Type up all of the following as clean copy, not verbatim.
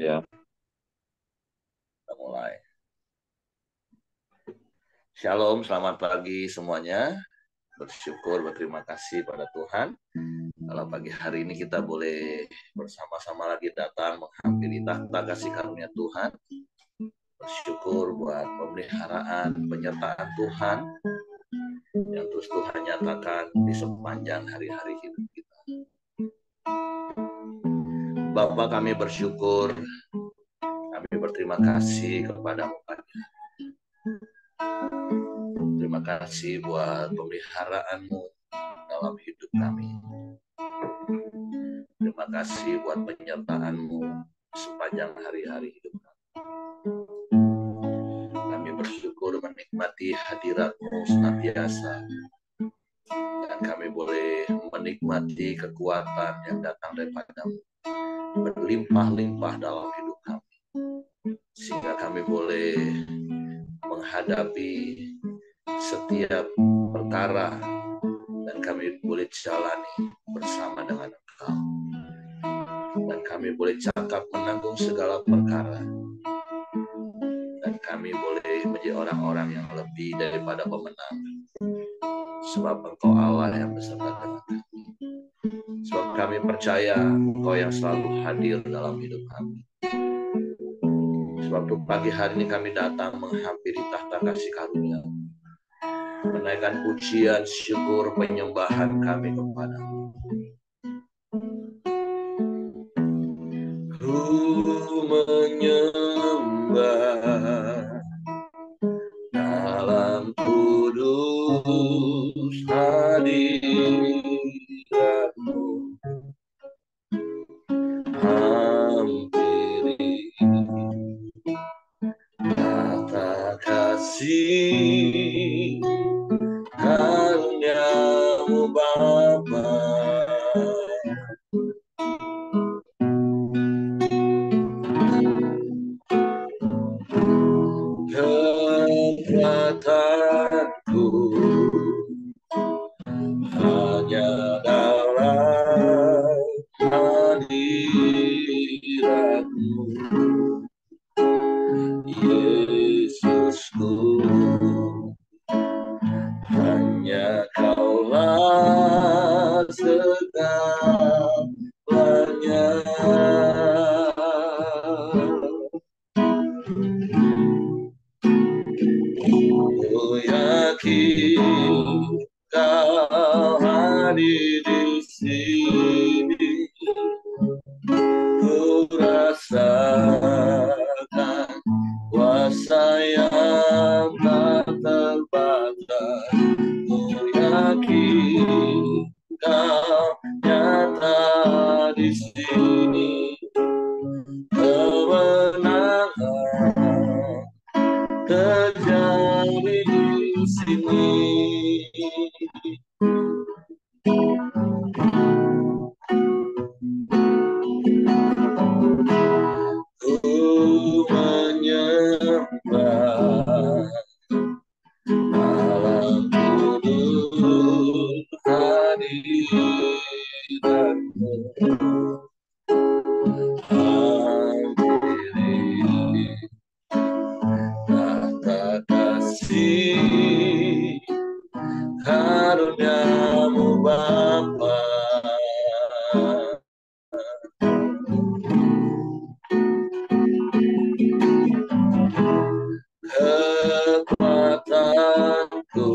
Ya, Kita mulai. Shalom, selamat pagi semuanya. Bersyukur, berterima kasih pada Tuhan. Kalau pagi hari ini kita boleh bersama-sama lagi datang menghampiri takhta kasih karunia Tuhan. Bersyukur buat pemeliharaan, penyertaan Tuhan yang terus Tuhan nyatakan di sepanjang hari-hari hidup kita. Bapa, kami bersyukur, kami berterima kasih kepada Bapa-Nya. Terima kasih buat pemeliharaan-Mu dalam hidup kami. Terima kasih buat penyertaan-Mu sepanjang hari-hari hidup kami. Kami bersyukur menikmati hadirat-Mu senantiasa. Dan kami boleh menikmati kekuatan yang datang daripada-Mu. Berlimpah-limpah dalam hidup kami. Sehingga kami boleh menghadapi setiap perkara dan kami boleh jalani bersama dengan Engkau. Dan kami boleh cakap menanggung segala perkara. Dan kami boleh menjadi orang-orang yang lebih daripada pemenang. Sebab Engkau Allah yang beserta dengan kami. Sebab kami percaya Engkau yang selalu hadir dalam hidup kami. Sebab itu pagi hari ini kami datang menghampiri takhta kasih karunia. Menaikkan pujian, syukur, penyembahan kami kepada-Mu. Ku menyembah dalam kudus hadirat-Mu. Hampiri kata kasih karunia-Mu Bapa. Kekuatanku hanya dalam hadirat-Mu, Yesusku. Hanya Kaulah segalanya. Ku yakin Kau hadir di sini. Ku rasakan kuasa yang tak terbatas. Ku yakin Kau nyata di sini. Kemenangan terjadi di sini. Ku menyembah dalam kudus hadirat-Mu. Hampiri kata kasih karunia-Mu Bapa. Kekuatanku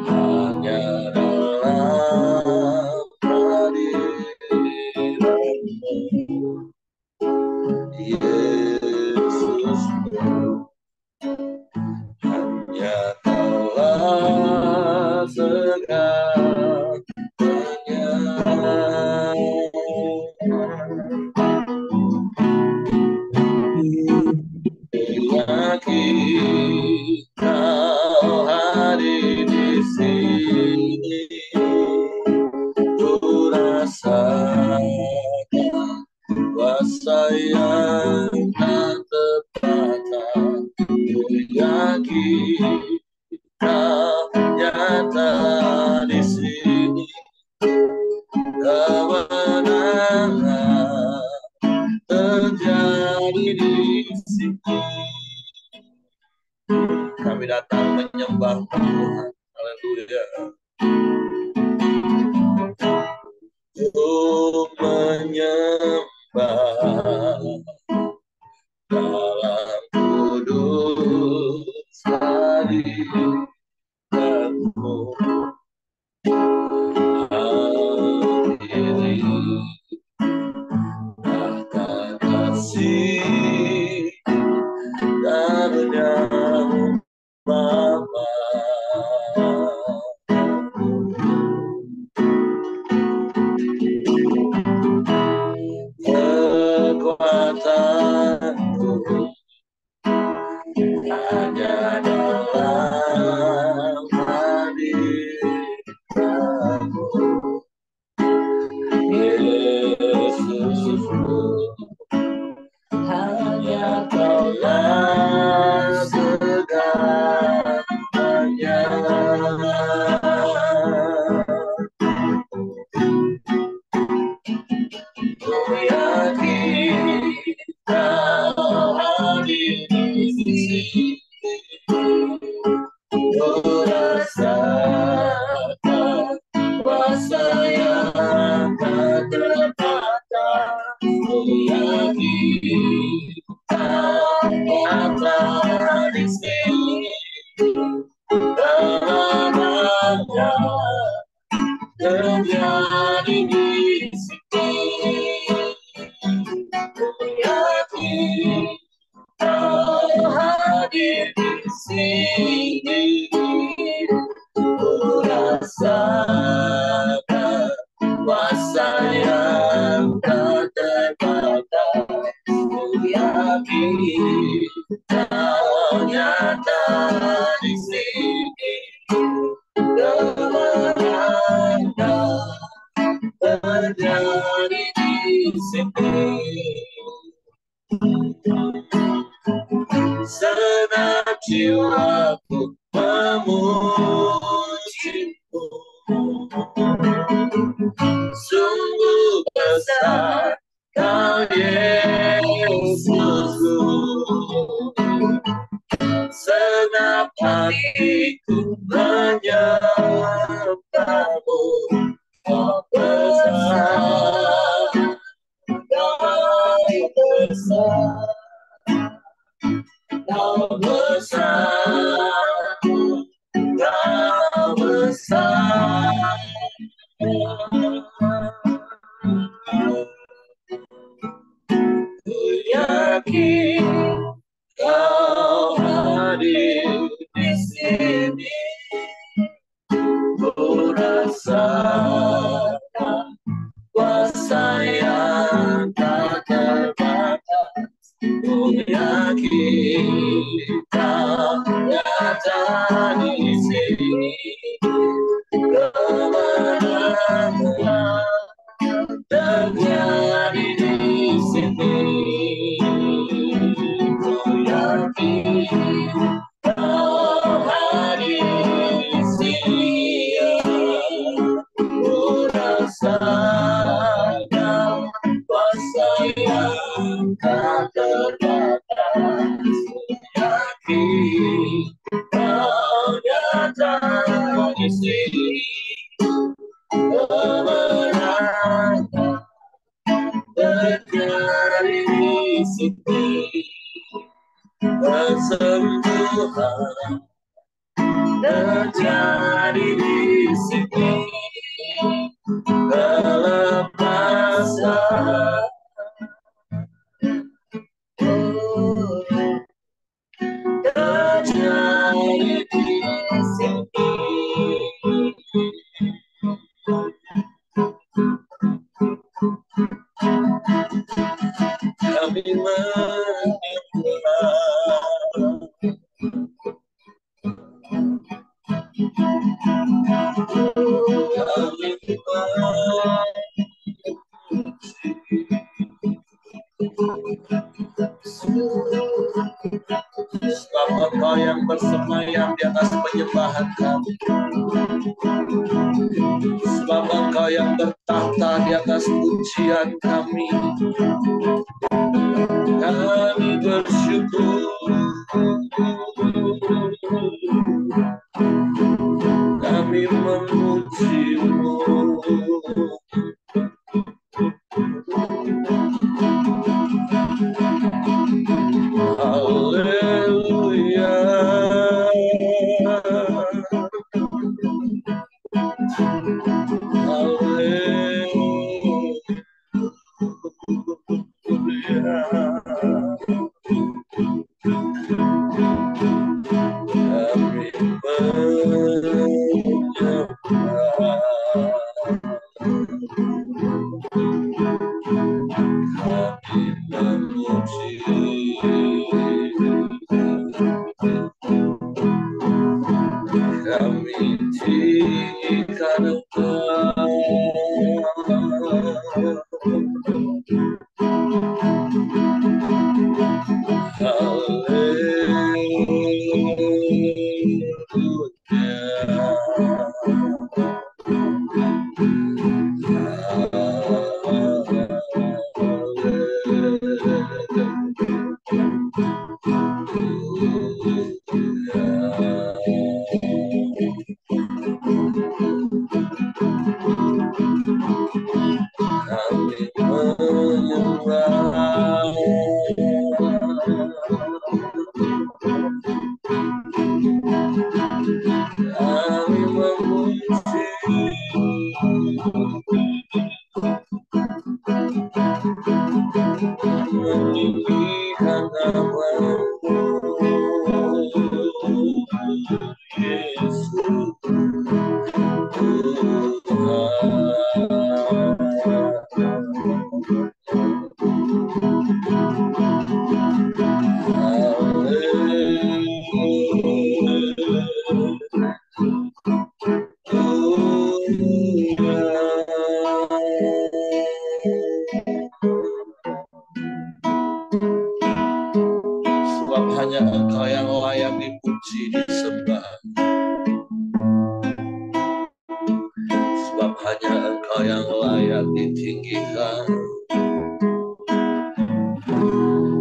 hanya dalam hadirat-Mu, Yesusku. Hanya Kaulah segalanya. Yakin Kau hadir di sini. Ku rasakan kuasa yang tak terbatas. Ku yakin Kau nyata di sini. Kemenangan di sini. Kami datang menyembah Tuhan. Haleluya. Untuk menyembah dalam kudus hadirat-Mu. Akhiri akan kasih karunia-Mu Bapa. Kekuatanku hanya dalam hadirat-Mu, Yesusku. Hanya Kaulah segalanya. Ku yakin Kau hadir di sini. Ku rasakan kuasa yang tak terbatas. Ku yakin Kau ada di sini. Segalanya terjadi di sini. Ku yakin Kau hadir di sini. Ku rasakan kuasa yang tak terbatas. Ku yakin Kau nyata di sini. Kemenangan terjadi di sini. Senang jiwaku memuji-Mu. Sungguh besar Kau Yesusku. Senang hatiku menyembah-Mu. Kau besar, Kau besar, Kau besar, Kau besar. Ku yakin Kau hadir di sini. Ku rasakan kuasa yang tak terbatas. Ku yakin Kau nyata di sini. Kemenangan terjadi di sini. Ku yakin Kau hadir di sini. Ku rasakan kuasa yang tak terbatas. Ku yakin Kau nyata di sini. Kemenangan terjadi di sini. Kesembuhan terjadi di sini. Kelepasan terjadi di sini. Kami sebab Engkau yang bersemayam di atas penyembahan kami. Sebab Engkau yang bertahta di atas pujian kami. Kami Sebab hanya Engkau yang layak dipuji, disembah. Sebab hanya Engkau yang layak ditinggikan.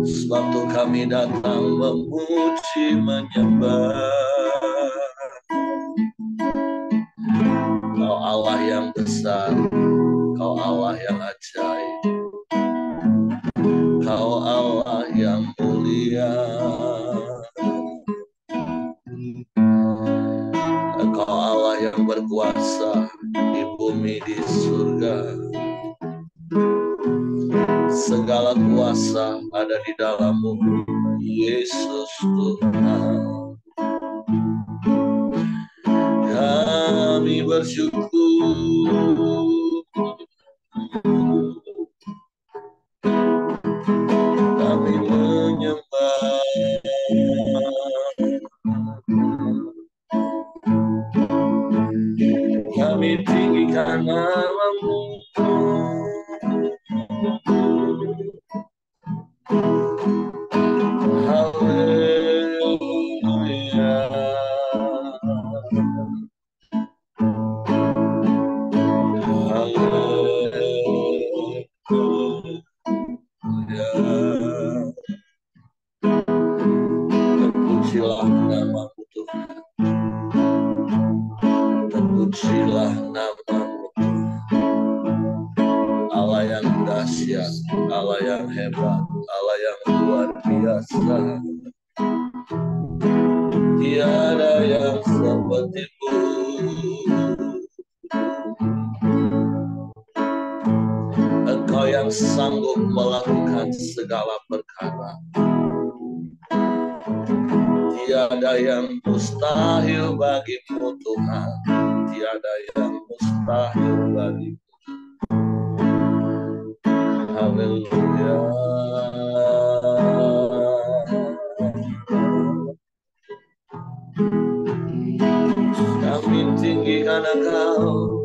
Sebab itu kami datang memuji, menyembah. Kau Allah yang besar, Kau Allah yang ajaib, Kau Allah yang mulia. Engkau Allah yang berkuasa di bumi, di surga. Segala kuasa ada di dalam-Mu, Yesus Tuhan. Kami bersyukur, kami menyembah, kami tinggikan nama-Mu. Haleluya. Terpujilah nama-Mu Tuhan. Terpujilah nama-Mu Allah yang dahsyat, Allah yang hebat, Allah yang luar biasa. Tiada yang seperti-Mu. Engkau yang sanggup melakukan segala perkara. Tiada yang mustahil bagi-Mu Tuhan. Tiada yang mustahil bagi-Mu. Haleluya. Kami tinggikan Engkau,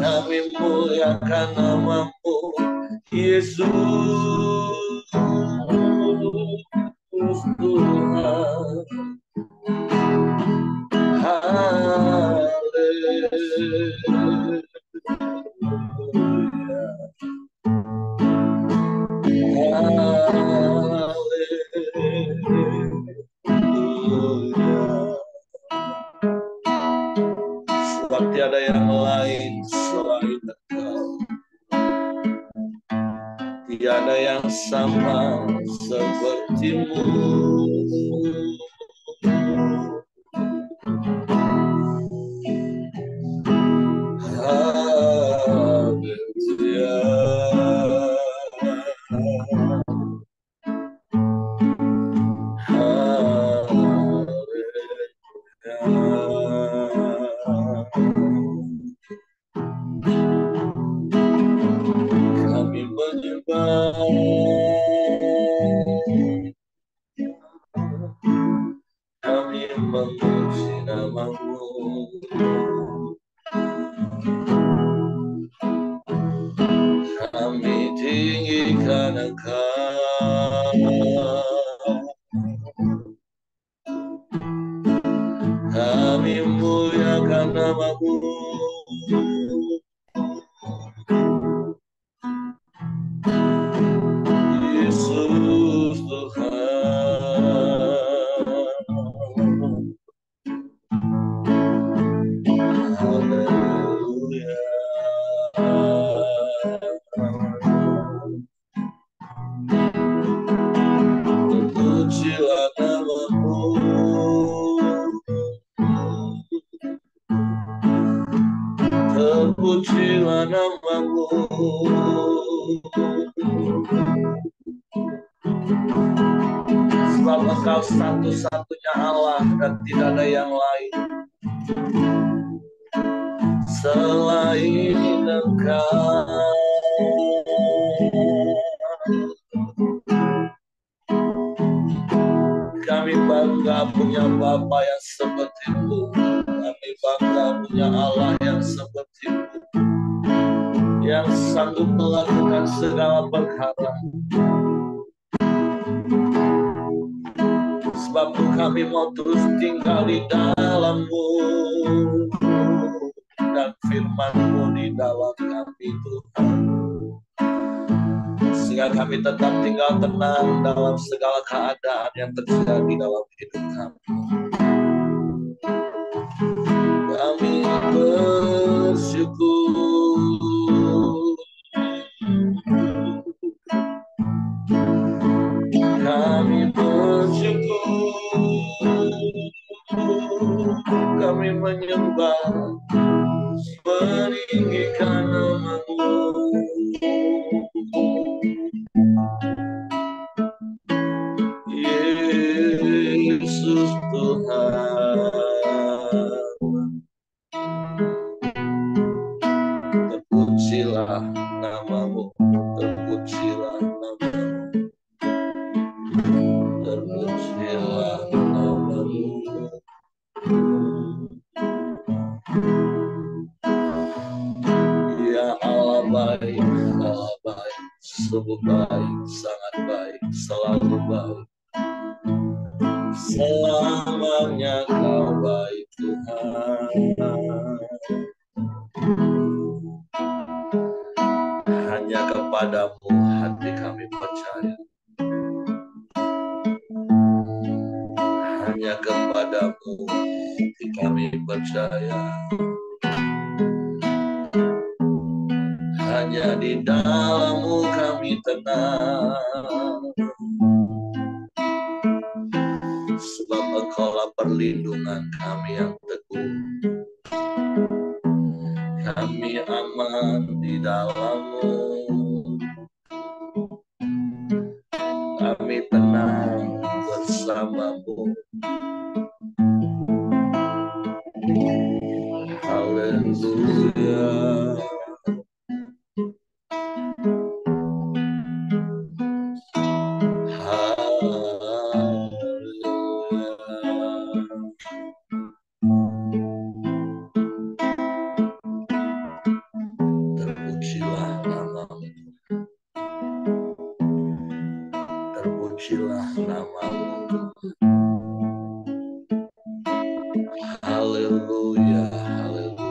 kami muliakan nama-Mu, Yesus Tuhan. Haleluya. Sebab tiada yang lain selain Engkau. Tiada yang sama seperti-Mu. Haleluya. baik, kami memuji nama-Mu, kami tinggikan Engkau, kami muliakan nama-Mu, Yesus Tuhan. Haleluya. Terpujilah nama-Mu, terpujilah nama-Mu, sebab Engkau satu-satunya Allah dan tidak ada yang lain selain Engkau. Kami bangga punya Bapa yang seperti-Mu, kami bangga punya Allah yang seperti-Mu, yang sanggup melakukan segala perkara. Sebab kami mau terus tinggal di dalam-Mu, dan firman-Mu di dalam kami, Tuhan. Sehingga kami tetap tinggal tenang dalam segala keadaan yang terjadi dalam hidup kami. Kami bersyukur, kami bersyukur, kami menyembah, meninggikan nama-Mu, Yesus Tuhan. Terpujilah nama-Mu, terpujilah nama-Mu, terpujilah nama-Mu. Ya Allah baik, Allah baik, sungguh baik, sangat baik, selalu baik. Selamanya Kau baik, Tuhan. Hanya kepada-Mu hati kami percaya, hanya kepada-Mu hati kami percaya, hanya di dalam-Mu kami tenang. Sebab Engkaulah perlindungan kami yang teguh, kami aman di dalam-Mu, kami tenang bersama-Mu. Haleluya. Terpujilah nama-Mu, terpujilah nama-Mu. Haleluya, haleluya.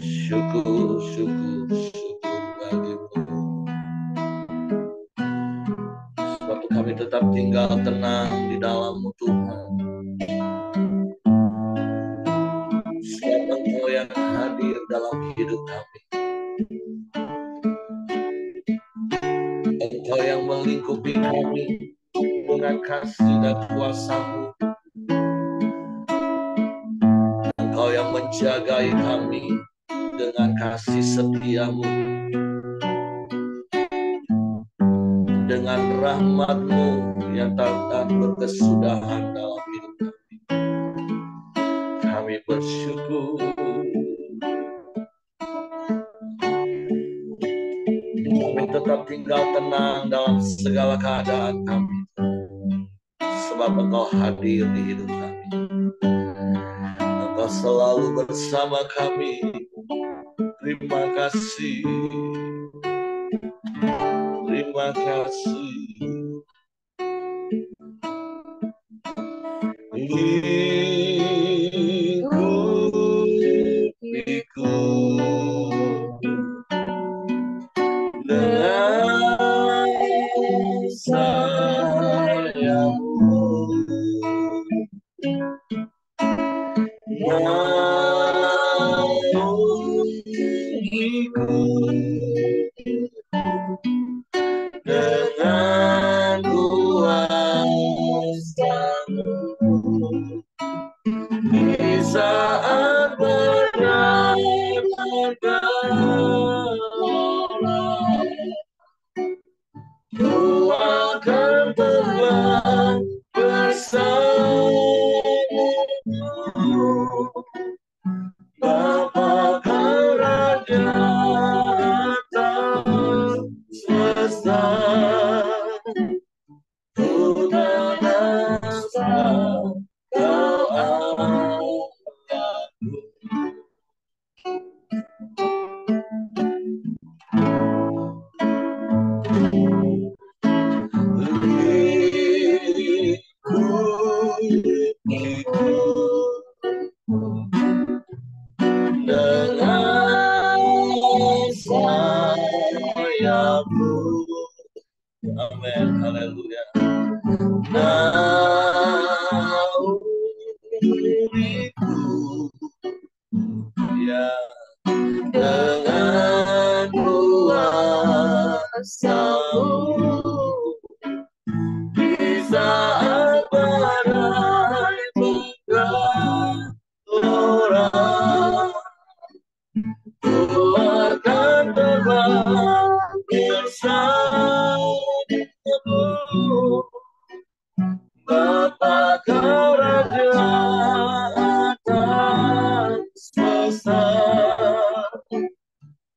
Syukur, syukur, syukur bagi-Mu. Sebab kami tetap tinggal tenang di dalam-Mu, Tuhan. Sebab Engkau yang hadir dalam hidup kami, Engkau yang melingkupi kami dengan kasih dan kuasa-Mu, Engkau yang menjagai kami dengan kasih setia-Mu, dengan rahmat-Mu yang tak berkesudahan dalam hidup kami. Kami bersyukur. Kami tetap tinggal tenang dalam segala keadaan kami, sebab Engkau hadir di hidup kami. Engkau selalu bersama kami. Terima kasih. Terima kasih. Ikuti-Ku dengan sayang-Mu, naungiku dengan kuasa-Mu di saat berat bergelora. Ku akan terbang bersama-Mu, Bapa Raja atas semesta. Ku menasta Kau Allahku. Ikuti-Ku dengan sayang-Mu. Amin, haleluya. Naungiku, ya, dengan kuasa-Mu di saat badai bergelora. Ku akan terbang bersama-Mu, Bapa Kerajaan atas semesta.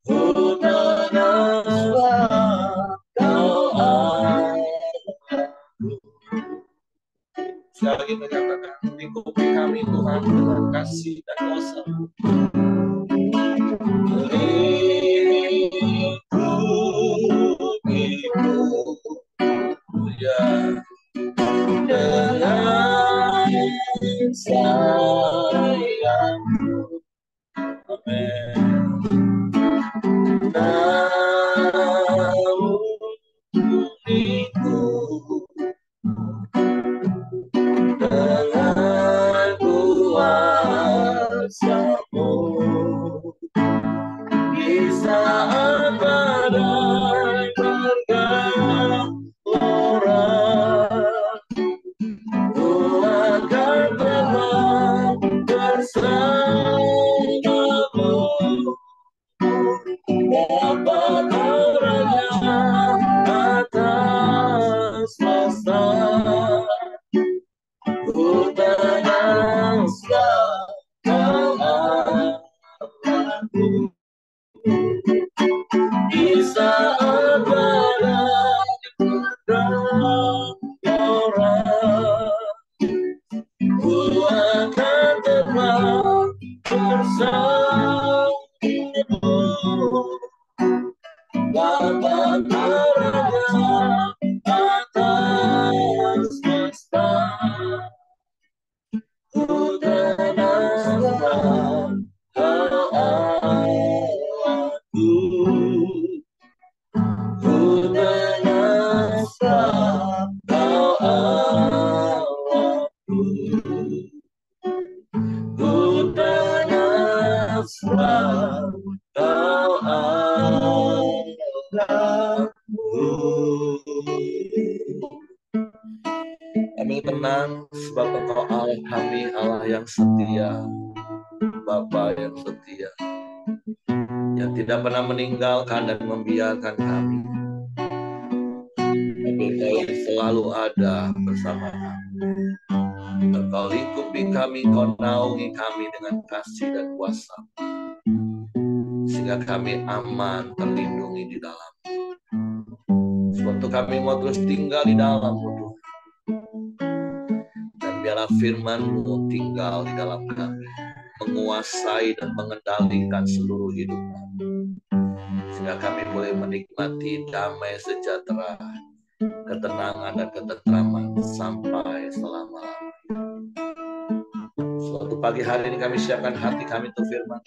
Ku menasta Kau Allahku. Sekali lagi menyatakan, lingkupi kami Tuhan dengan kasih dan kuasa-Mu. Ikuti-Ku, ya, dengan sayang-Mu. Amin. Naungiku dengan kuasa-Mu di saat badai bergelora. Ku akan terbang bersama-Mu, Bapa Kerajaan atas semesta. Ku menasta Kau Allahku di saat badai bergelora. Ku akan terbang bersama-Mu, Bapa Kerajaan atas semesta. Ku menasta Kau Allahku. Ku menasta Kau Allahku. Ku menasta Kau Allahku. Kami tenang sebab Engkau Allah kami, Allah yang setia, Bapa yang setia, yang tidak pernah meninggalkan dan membiarkan kami. Engkau yang selalu ada bersama kami. Engkau lingkupi kami, Engkau naungi kami dengan kasih dan kuasa, sehingga kami aman, terlindungi di dalam. Suatu kami mau terus tinggal di dalam Tuhan. Dan biarlah firman-Mu tinggal di dalam kami, menguasai dan mengendalikan seluruh hidup kami, sehingga kami boleh menikmati damai sejahtera, ketenangan dan ketentraman sampai selama-lamanya. Suatu pagi hari ini kami siapkan hati kami untuk firman.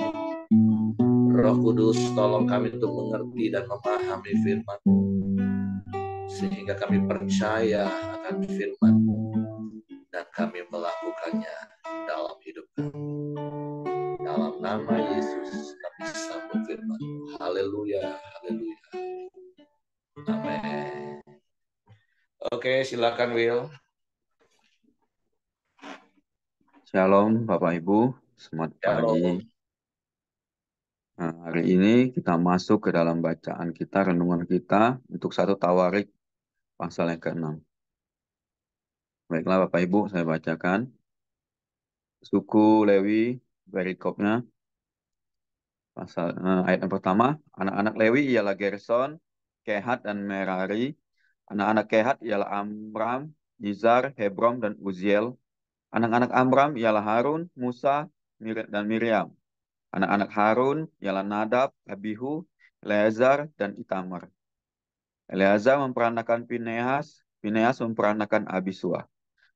Roh Kudus, tolong kami untuk mengerti dan memahami firman, sehingga kami percaya akan firman-Mu dan kami melakukannya dalam hidup kami. Dalam nama Yesus kami sambut firman. Haleluya, haleluya. Amin. Oke, silakan Will. Shalom Bapak Ibu, selamat pagi. Nah, hari ini kita masuk ke dalam bacaan kita, renungan kita untuk 1 Tawarik pasal yang ke-6. Baiklah Bapak Ibu, saya bacakan. Suku Lewi, perikopnya, ayat yang pertama. Anak-anak Lewi ialah Gerson, Kehat, dan Merari. Anak-anak Kehat ialah Amram, Izhar, Hebron, dan Uziel. Anak-anak Amram ialah Harun, Musa, dan Miriam. Anak-anak Harun ialah Nadab, Abihu, Eleazar, dan Itamar. Eleazar memperanakan Pinehas, Pinehas memperanakan Abisua.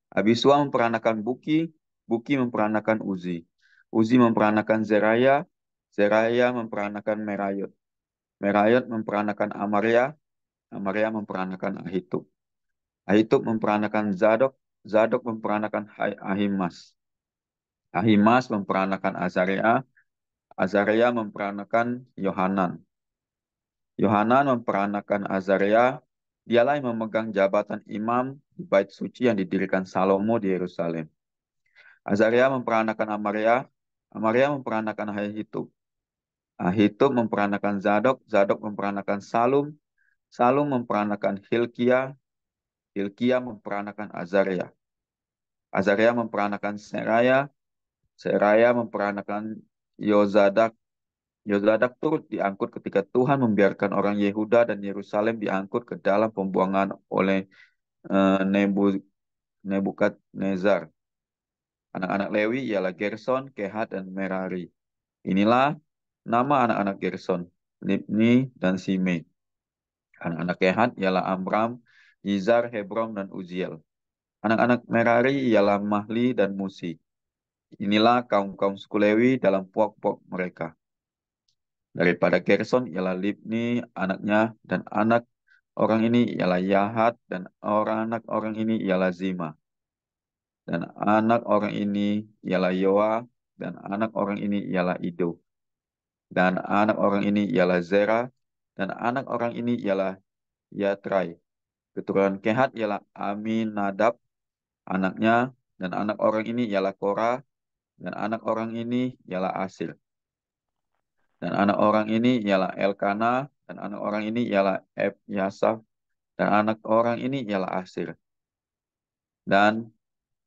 Abisua memperanakan Buki, Buki memperanakan Uzi. Uzi memperanakan Zeraya, Zeraya memperanakan Merayot. Merayot memperanakan Amaria, Amaria memperanakan Ahitub. Ahitub memperanakan Zadok, Zadok memperanakan Ahimas. Ahimas memperanakan Azaria, Azaria memperanakan Yohanan. Yohanan memperanakan Azaria, dialah yang memegang jabatan imam di bait suci yang didirikan Salomo di Yerusalem. Azaria memperanakan Amaria, Amaria memperanakan Ahitub. Ahitub memperanakan Zadok, Zadok memperanakan Salum, Salum memperanakan Hilkia, Hilkia memperanakan Azaria. Azaria memperanakan Seraya, Seraya memperanakan Yozadak. Yozadak turut diangkut ketika Tuhan membiarkan orang Yehuda dan Yerusalem diangkut ke dalam pembuangan oleh Nebukadnezar. Anak-anak Lewi ialah Gerson, Kehat, dan Merari. Inilah nama anak-anak Gerson, Libni, dan Simei. Anak-anak Kehat ialah Amram, Izhar, Hebron, dan Uziel. Anak-anak Merari ialah Mahli dan Musi. Inilah kaum-kaum suku Lewi dalam puak-puak mereka. Daripada Gerson ialah Libni, anaknya, dan anak orang ini ialah Yahat, dan anak orang ini ialah Zima. Dan anak orang ini ialah Yoa, dan anak orang ini ialah Ido. Dan anak orang ini ialah Zera, dan anak orang ini ialah Yatrai. Keturunan Kehat ialah Aminadab, anaknya, dan anak orang ini ialah Korah, dan anak orang ini ialah Asir. Dan anak orang ini ialah Elkana, dan anak orang ini ialah Ebyasaf, dan anak orang ini ialah Asir. Dan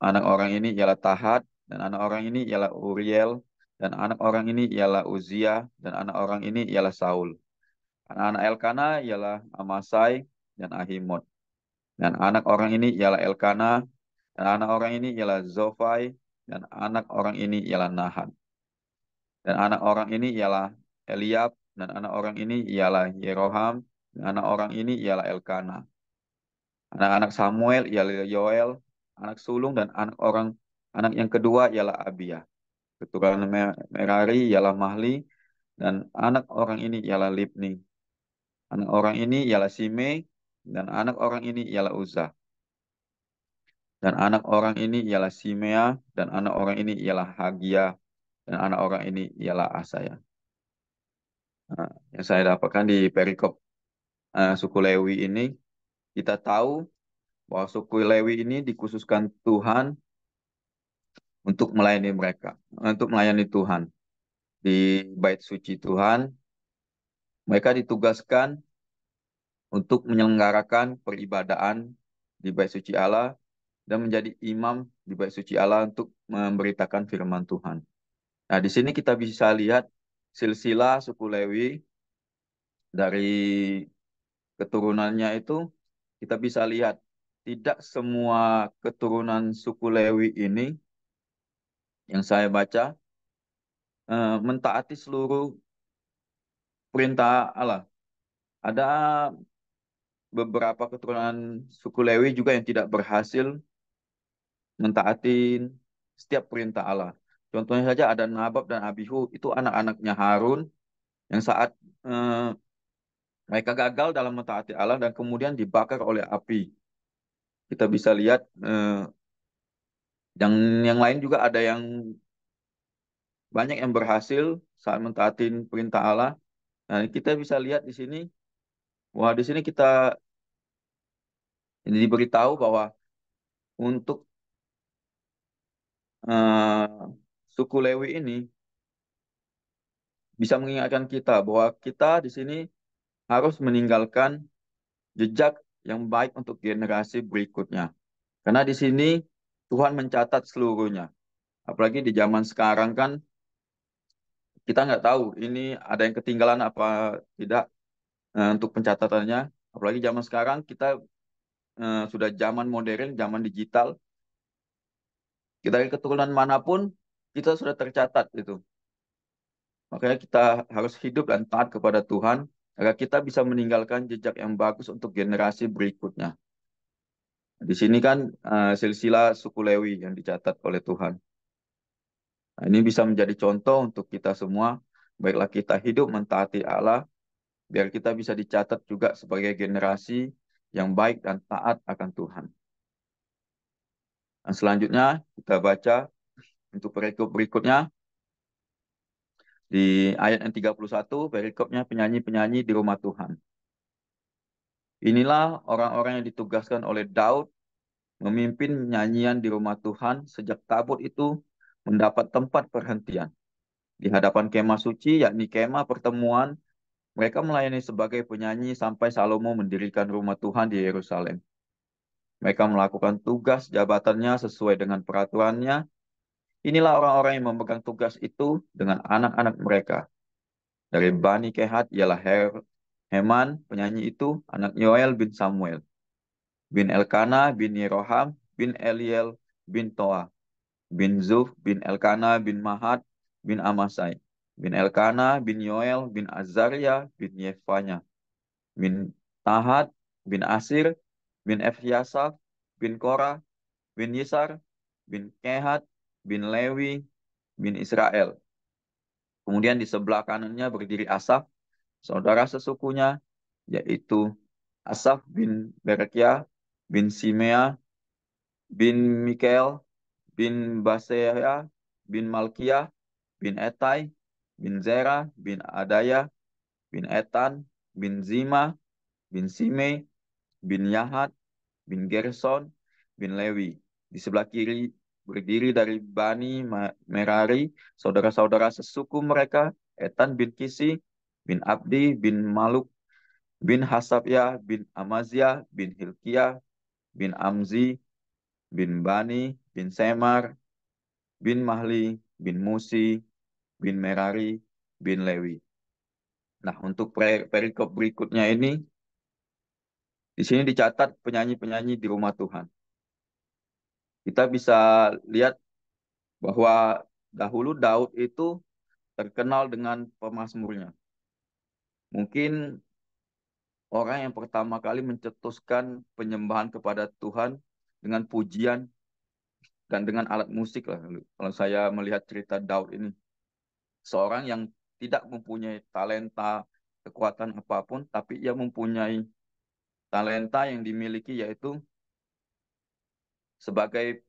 anak orang ini ialah Tahat, dan anak orang ini ialah Uriel, dan anak orang ini ialah Uzia, dan anak orang ini ialah Saul. Anak-anak Elkana ialah Amasai dan Ahimot. Dan anak orang ini ialah Elkana, dan anak orang ini ialah Zofai, dan anak orang ini ialah Nahan. Dan anak orang ini ialah Eliab, dan anak orang ini ialah Yeroham, dan anak orang ini ialah Elkana. Anak-anak Samuel ialah Yoel, anak sulung, dan anak yang kedua ialah Abia. Keturunan Merari ialah Mahli, dan anak orang ini ialah Libni. Anak orang ini ialah Simei, dan anak orang ini ialah Uzza. Dan anak orang ini ialah Simea, dan anak orang ini ialah Hagia, dan anak orang ini ialah Asaya. Nah, yang saya dapatkan di perikop suku Lewi ini, kita tahu bahwa suku Lewi ini dikhususkan Tuhan untuk melayani mereka, untuk melayani Tuhan. Di bait suci Tuhan, mereka ditugaskan untuk menyelenggarakan peribadaan di Bait Suci Allah dan menjadi imam di Bait Suci Allah untuk memberitakan firman Tuhan. Nah, di sini kita bisa lihat silsilah suku Lewi dari keturunannya itu kita bisa lihat tidak semua keturunan suku Lewi ini yang saya baca mentaati seluruh perintah Allah. Ada beberapa keturunan suku Lewi juga yang tidak berhasil mentaati setiap perintah Allah. Contohnya saja ada Nabab dan Abihu, itu anak-anaknya Harun yang saat eh, mereka gagal dalam mentaati Allah dan kemudian dibakar oleh api. Kita bisa lihat yang lain juga ada yang banyak yang berhasil saat mentaati perintah Allah. Nah, kita bisa lihat di sini, wah di sini kita ini diberitahu bahwa untuk eh, suku Lewi ini bisa mengingatkan kita bahwa kita di sini harus meninggalkan jejak yang baik untuk generasi berikutnya. Karena di sini Tuhan mencatat seluruhnya. Apalagi di zaman sekarang kan kita nggak tahu ini ada yang ketinggalan apa tidak untuk pencatatannya. Apalagi zaman sekarang kita sudah zaman modern, zaman digital. Kita dari keturunan manapun kita sudah tercatat itu. Makanya kita harus hidup dan taat kepada Tuhan agar kita bisa meninggalkan jejak yang bagus untuk generasi berikutnya. Di sini kan silsilah suku Lewi yang dicatat oleh Tuhan. Nah, ini bisa menjadi contoh untuk kita semua. Baiklah kita hidup mentaati Allah, biar kita bisa dicatat juga sebagai generasi yang baik dan taat akan Tuhan. Dan selanjutnya kita baca untuk perikop berikutnya. Di ayat yang 31, perikopnya penyanyi-penyanyi di rumah Tuhan. Inilah orang-orang yang ditugaskan oleh Daud memimpin nyanyian di rumah Tuhan sejak tabut itu mendapat tempat perhentian. Di hadapan kemah suci, yakni kemah pertemuan, mereka melayani sebagai penyanyi sampai Salomo mendirikan rumah Tuhan di Yerusalem. Mereka melakukan tugas jabatannya sesuai dengan peraturannya. Inilah orang-orang yang memegang tugas itu dengan anak-anak mereka. Dari Bani Kehat ialah Heman, penyanyi itu, anak Yoel bin Samuel, bin Elkana, bin Yeroham, bin Eliel, bin Toa, bin Zuf, bin Elkana, bin Mahat, bin Amasai, bin Elkana, bin Yoel, bin Azaria, bin Yefanya, bin Tahat, bin Asir, bin Efyasaf, bin Korah, bin Yisar, bin Kehat, bin Lewi, bin Israel. Kemudian di sebelah kanannya berdiri Asaf, saudara sesukunya, yaitu Asaf bin Berekia, bin Simea, bin Mikael, bin Baseya, bin Malkia, bin Etai, bin Zera, bin Adaya, bin Etan, bin Zima, bin Simei, bin Yahat, bin Gerson, bin Lewi. Di sebelah kiri berdiri dari Bani Merari, saudara-saudara sesuku mereka, Etan bin Kisi, bin Abdi, bin Maluk, bin Hasabya, bin Amazia, bin Hilkiah, bin Amzi, bin Bani, bin Semar, bin Mahli, bin Musi, bin Merari, bin Lewi. Nah, untuk perikop berikutnya ini, di sini dicatat penyanyi-penyanyi di rumah Tuhan. Kita bisa lihat bahwa dahulu Daud itu terkenal dengan pemazmurnya. Mungkin orang yang pertama kali mencetuskan penyembahan kepada Tuhan dengan pujian dan dengan alat musik lah. Kalau saya melihat cerita Daud ini, seorang yang tidak mempunyai talenta kekuatan apapun, tapi ia mempunyai talenta yang dimiliki yaitu sebagai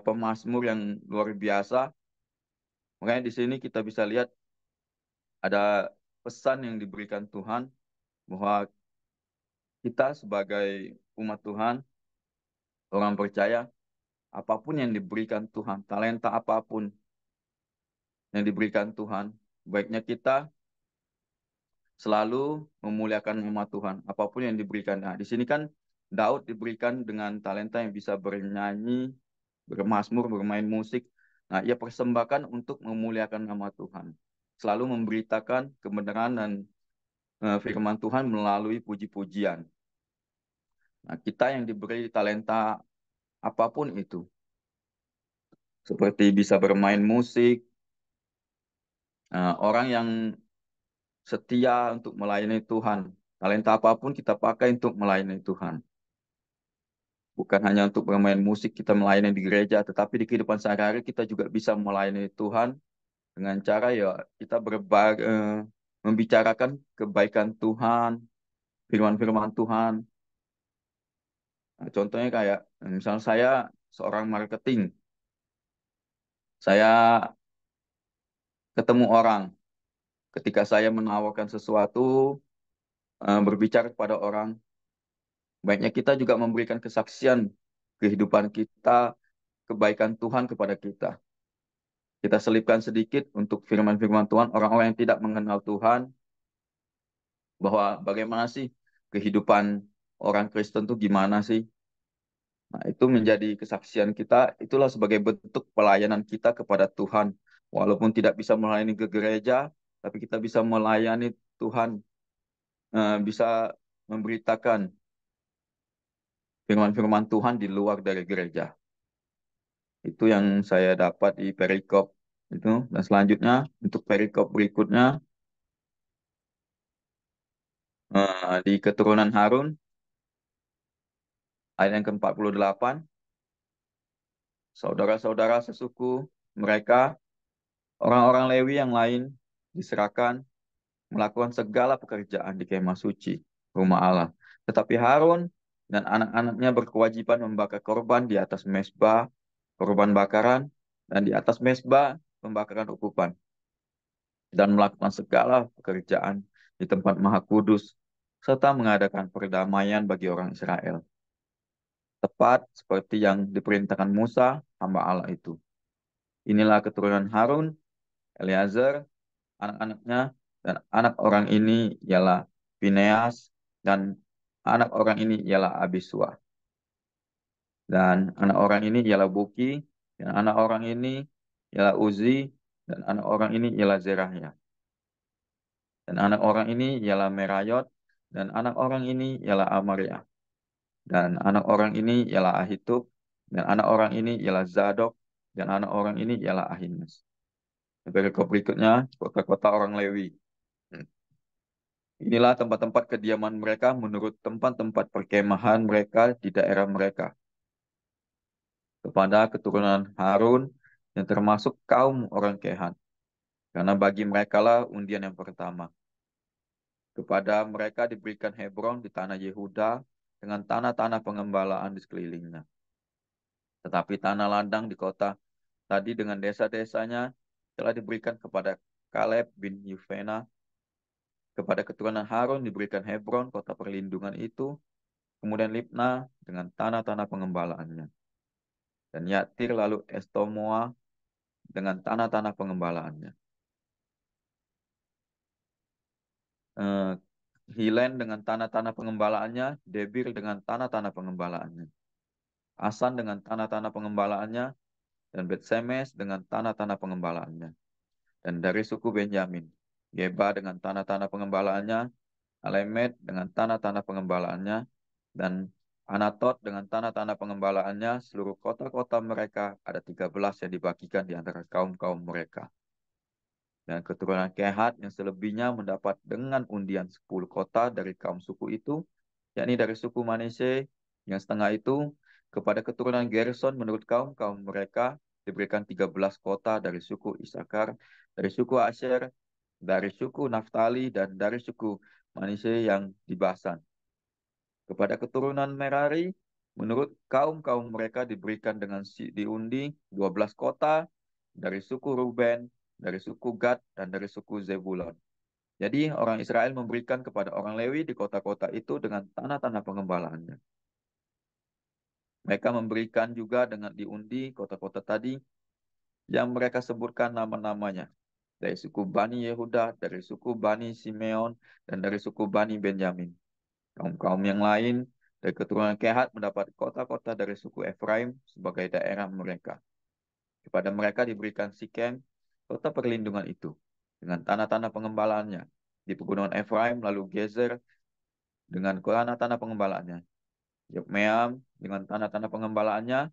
pemazmur yang luar biasa. Makanya di sini kita bisa lihat ada pesan yang diberikan Tuhan bahwa kita sebagai umat Tuhan, orang percaya, apapun yang diberikan Tuhan, talenta apapun yang diberikan Tuhan, baiknya kita selalu memuliakan nama Tuhan, apapun yang diberikan. Nah, di sini kan Daud diberikan dengan talenta yang bisa bernyanyi, bermazmur, bermain musik. Nah, ia persembahkan untuk memuliakan nama Tuhan. Selalu memberitakan kebenaran dan firman Tuhan melalui puji-pujian. Nah, kita yang diberi talenta apapun itu, seperti bisa bermain musik, orang yang setia untuk melayani Tuhan. Talenta apapun kita pakai untuk melayani Tuhan. Bukan hanya untuk bermain musik kita melayani di gereja, tetapi di kehidupan sehari-hari kita juga bisa melayani Tuhan dengan cara ya kita membicarakan kebaikan Tuhan, firman-firman Tuhan. Nah, contohnya kayak misalnya saya seorang marketing, saya ketemu orang, ketika saya menawarkan sesuatu, berbicara kepada orang, baiknya kita juga memberikan kesaksian kehidupan kita, kebaikan Tuhan kepada kita. Kita selipkan sedikit untuk firman-firman Tuhan, orang-orang yang tidak mengenal Tuhan, bahwa bagaimana sih kehidupan orang Kristen itu gimana sih. Nah, itu menjadi kesaksian kita, itulah sebagai bentuk pelayanan kita kepada Tuhan. Walaupun tidak bisa melayani ke gereja, tapi kita bisa melayani Tuhan, bisa memberitakan firman-firman Tuhan di luar dari gereja. Itu yang saya dapat di perikop itu. Dan selanjutnya, untuk perikop berikutnya, di keturunan Harun, ayat yang ke-48, saudara-saudara sesuku mereka, orang-orang Lewi yang lain, diserahkan melakukan segala pekerjaan di kemah suci, rumah Allah. Tetapi Harun dan anak-anaknya berkewajiban membakar korban di atas mezbah, korban bakaran, dan di atas mezbah pembakaran ukupan, dan melakukan segala pekerjaan di tempat maha kudus, serta mengadakan perdamaian bagi orang Israel. Tepat seperti yang diperintahkan Musa, hamba Allah itu. Inilah keturunan Harun, Eleazar, anak-anaknya, dan anak orang ini ialah Pineas, dan anak orang ini ialah Abisua. Dan anak orang ini ialah Buki, dan anak orang ini ialah Uzi, dan anak orang ini ialah Zerahya. Dan anak orang ini ialah Merayot, dan anak orang ini ialah Amaria. Dan anak orang ini ialah Ahitub, dan anak orang ini ialah Zadok, dan anak orang ini ialah Ahimas. Berikut berikutnya, kota-kota orang Lewi. Inilah tempat-tempat kediaman mereka menurut tempat-tempat perkemahan mereka di daerah mereka. Kepada keturunan Harun yang termasuk kaum orang Kehat. Karena bagi merekalah undian yang pertama. Kepada mereka diberikan Hebron di tanah Yehuda dengan tanah-tanah pengembalaan di sekelilingnya. Tetapi tanah ladang di kota tadi dengan desa-desanya telah diberikan kepada Kaleb bin Yufena. Kepada keturunan Harun diberikan Hebron, kota perlindungan itu, kemudian Libna dengan tanah-tanah pengembalaannya. Dan Yatir lalu Estomoa dengan tanah-tanah pengembalaannya. Eh, Hilen dengan tanah-tanah pengembalaannya, Debir dengan tanah-tanah pengembalaannya. Asan dengan tanah-tanah pengembalaannya, dan Bet-Semes dengan tanah-tanah pengembalaannya. Dan dari suku Benyamin, Geba dengan tanah-tanah pengembalaannya, Alemet dengan tanah-tanah pengembalaannya, dan Anatot dengan tanah-tanah pengembalaannya, seluruh kota-kota mereka ada 13 yang dibagikan di antara kaum-kaum mereka. Dan keturunan Kehat yang selebihnya mendapat dengan undian 10 kota dari kaum suku itu, yakni dari suku Manase yang setengah itu, kepada keturunan Gerson menurut kaum-kaum mereka diberikan 13 kota dari suku Isakar, dari suku Asher, dari suku Naftali, dan dari suku Manase yang di Basan. Kepada keturunan Merari, menurut kaum-kaum mereka diberikan dengan diundi 12 kota dari suku Ruben, dari suku Gad, dan dari suku Zebulon. Jadi orang Israel memberikan kepada orang Lewi di kota-kota itu dengan tanah-tanah pengembalaannya. Mereka memberikan juga dengan diundi kota-kota tadi yang mereka sebutkan nama-namanya. dari suku Bani Yehuda, dari suku Bani Simeon, dan dari suku Bani Benyamin. Kaum-kaum yang lain dari keturunan Kehat mendapat kota-kota dari suku Efraim sebagai daerah mereka. Kepada mereka diberikan Sikem, kota perlindungan itu, dengan tanah-tanah pengembalaannya. Di pegunungan Efraim, lalu Gezer dengan tanah pengembalaannya. Yokmeam dengan tanah-tanah pengembalaannya.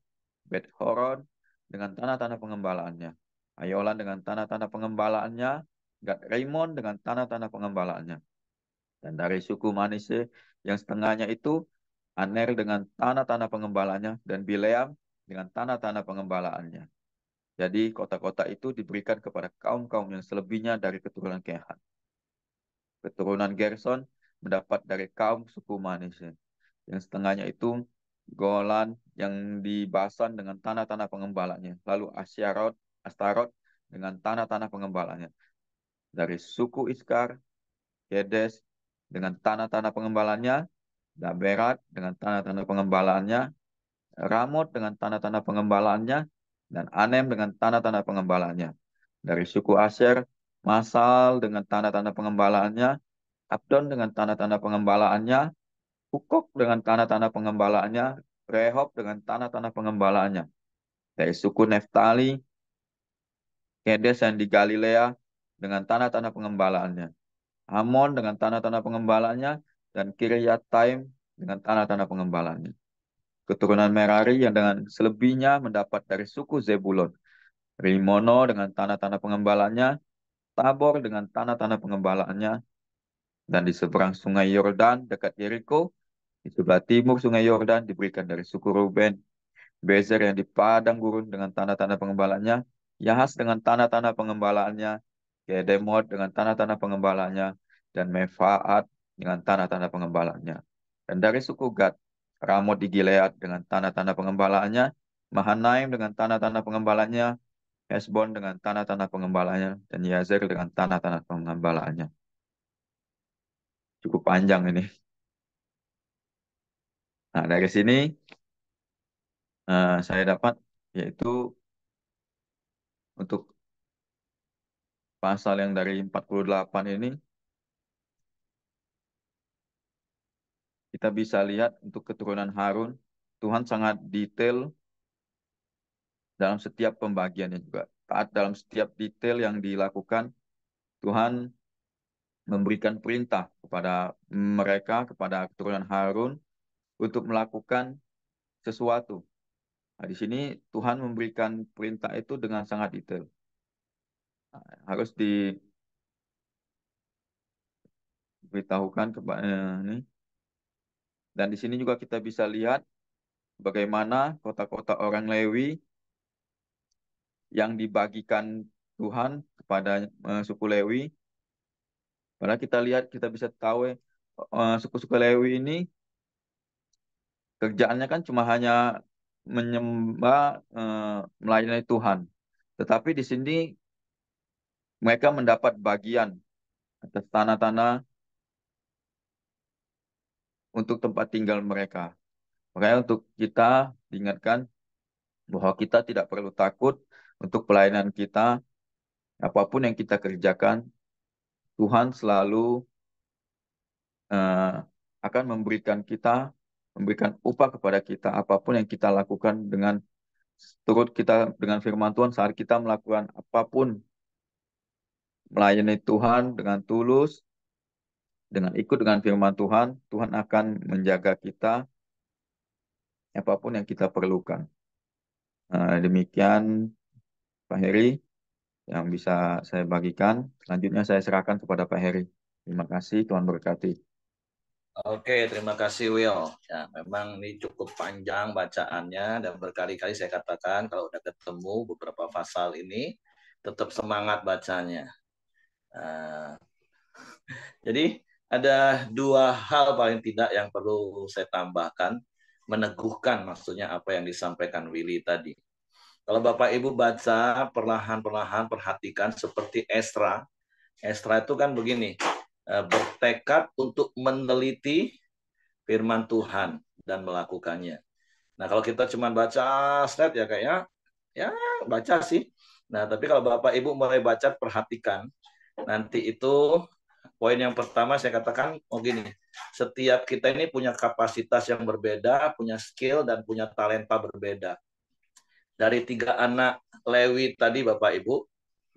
Bet Horon dengan tanah-tanah pengembalaannya. Ayolan dengan tanah-tanah pengembalaannya. Gad Rimon dengan tanah-tanah pengembalaannya. Dan dari suku Manase yang setengahnya itu, Aner dengan tanah-tanah pengembalaannya, dan Bileam dengan tanah-tanah pengembalaannya. Jadi kota-kota itu diberikan kepada kaum-kaum yang selebihnya dari keturunan Kehat. Keturunan Gerson mendapat dari kaum suku Manase. Yang setengahnya itu Golan yang di Basan dengan tanah-tanah pengembalanya. Lalu Astarot dengan tanah-tanah pengembalanya. Dari suku Iskar, Kedes dengan tanah-tanah pengembalanya. Daberat dengan tanah-tanah pengembalaannya. Ramot dengan tanah-tanah pengembalaannya. Dan Anem dengan tanah-tanah pengembalaannya. Dari suku Asher, Masal dengan tanah-tanah pengembalaannya. Abdon dengan tanah-tanah pengembalaannya. Hukok dengan tanah-tanah pengembalaannya, Rehob dengan tanah-tanah pengembalaannya. Dari suku Neftali, Kedes yang di Galilea dengan tanah-tanah pengembalaannya. Amon dengan tanah-tanah pengembalaannya, dan Kiryataim dengan tanah-tanah pengembalaannya. Keturunan Merari yang dengan selebihnya mendapat dari suku Zebulon. Rimono dengan tanah-tanah pengembalaannya, Tabor dengan tanah-tanah pengembalaannya, dan di seberang sungai Yordan dekat Yeriko, di sebelah timur sungai Yordan diberikan dari suku Ruben, Bezer yang di padang gurun dengan tanah-tanah pengembalaannya, Yahas dengan tanah-tanah pengembalaannya, Kedemot dengan tanah-tanah pengembalaannya, dan Mefaat dengan tanah-tanah pengembalaannya. Dan dari suku Gad, Ramot di Gilead dengan tanah-tanah pengembalaannya, Mahanaim dengan tanah-tanah pengembalaannya, Hesbon dengan tanah-tanah pengembalaannya, dan Yazer dengan tanah-tanah pengembalaannya. Cukup panjang ini. Nah, dari sini saya dapat yaitu untuk pasal yang dari 48 ini, kita bisa lihat untuk keturunan Harun, Tuhan sangat detail dalam setiap pembagiannya juga. Taat dalam setiap detail yang dilakukan, Tuhan memberikan perintah kepada mereka, kepada keturunan Harun, untuk melakukan sesuatu. Nah, di sini Tuhan memberikan perintah itu dengan sangat detail. Nah, harus diberitahukan kepada ini. Dan di sini juga kita bisa lihat bagaimana kota-kota orang Lewi yang dibagikan Tuhan kepada suku Lewi. Padahal kita lihat, kita bisa tahu suku-suku Lewi ini kerjaannya kan cuma hanya menyembah, melayani Tuhan. Tetapi di sini mereka mendapat bagian atas tanah-tanah untuk tempat tinggal mereka. Makanya untuk kita diingatkan bahwa kita tidak perlu takut untuk pelayanan kita, apapun yang kita kerjakan, Tuhan selalu eh, akan memberikan upah kepada kita apapun yang kita lakukan dengan turut kita dengan firman Tuhan saat kita melakukan apapun melayani Tuhan dengan tulus, dengan ikut dengan firman Tuhan, Tuhan akan menjaga kita apapun yang kita perlukan. Demikian Pak Heri yang bisa saya bagikan. Selanjutnya saya serahkan kepada Pak Heri. Terima kasih, Tuhan berkati. Oke, terima kasih Will. Ya, memang ini cukup panjang bacaannya dan berkali-kali saya katakan kalau udah ketemu beberapa pasal ini tetap semangat bacanya. Jadi ada dua hal paling tidak yang perlu saya tambahkan, meneguhkan maksudnya apa yang disampaikan Willy tadi. Kalau Bapak Ibu baca perlahan-perlahan perhatikan seperti Esra. Esra itu kan begini, bertekad untuk meneliti firman Tuhan dan melakukannya. Nah kalau kita cuma baca slide ya kayaknya ya baca sih, Nah, tapi kalau Bapak Ibu mulai baca, perhatikan. Nanti itu poin yang pertama saya katakan, oh gini, setiap kita ini punya kapasitas yang berbeda, punya skill dan punya talenta berbeda. Dari 3 anak Lewi tadi Bapak Ibu,